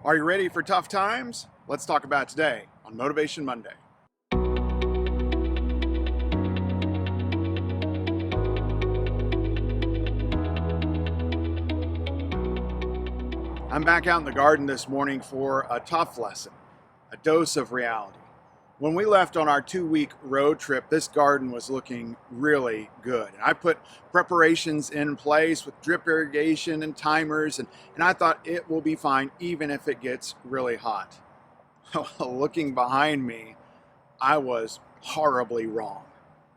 Are you ready for tough times? Let's talk about it today on Motivation Monday. I'm back out in the garden this morning for a tough lesson, a dose of reality. When we left on our 2-week road trip, this garden was looking really good. And I put preparations in place with drip irrigation and timers, and I thought it will be fine even if it gets really hot. Looking behind me, I was horribly wrong.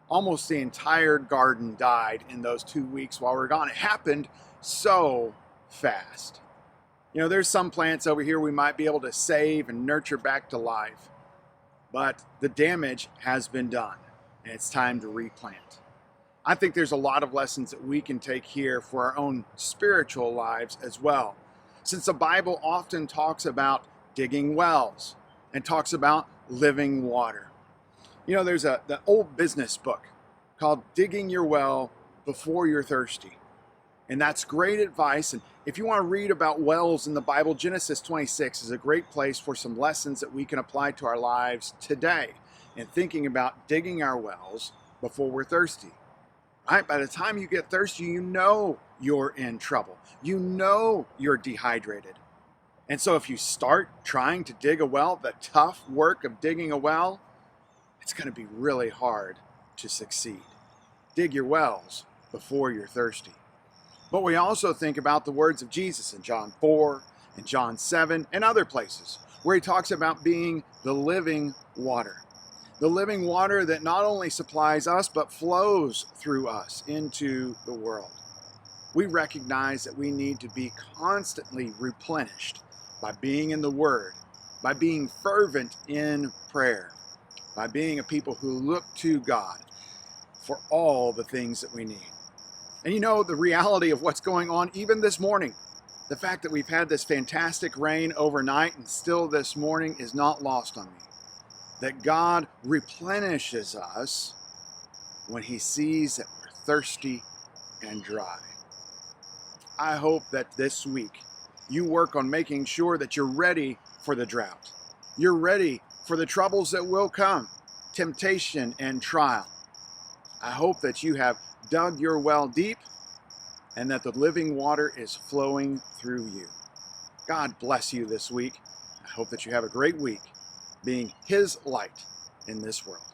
Almost the entire garden died in those 2 weeks while we were gone. It happened so fast. You know, there's some plants over here we might be able to save and nurture back to life. But the damage has been done, and it's time to replant. I think there's a lot of lessons that we can take here for our own spiritual lives as well. Since the Bible often talks about digging wells and talks about living water. You know, there's the old business book called Digging Your Well Before You're Thirsty. And that's great advice. And if you want to read about wells in the Bible, Genesis 26 is a great place for some lessons that we can apply to our lives today in thinking about digging our wells before we're thirsty. Right? By the time you get thirsty, you know you're in trouble. You know you're dehydrated. And so if you start trying to dig a well, the tough work of digging a well, it's going to be really hard to succeed. Dig your wells before you're thirsty. But we also think about the words of Jesus in John 4 and John 7 and other places where he talks about being the living water. The living water that not only supplies us but flows through us into the world. We recognize that we need to be constantly replenished by being in the Word, by being fervent in prayer, by being a people who look to God for all the things that we need. And you know, the reality of what's going on even this morning, the fact that we've had this fantastic rain overnight and still this morning is not lost on me. That God replenishes us when he sees that we're thirsty and dry. I hope that this week you work on making sure that you're ready for the drought. You're ready for the troubles that will come, temptation and trial. I hope that you have dug your well deep and that the living water is flowing through you. God bless you this week. I hope that you have a great week being his light in this world.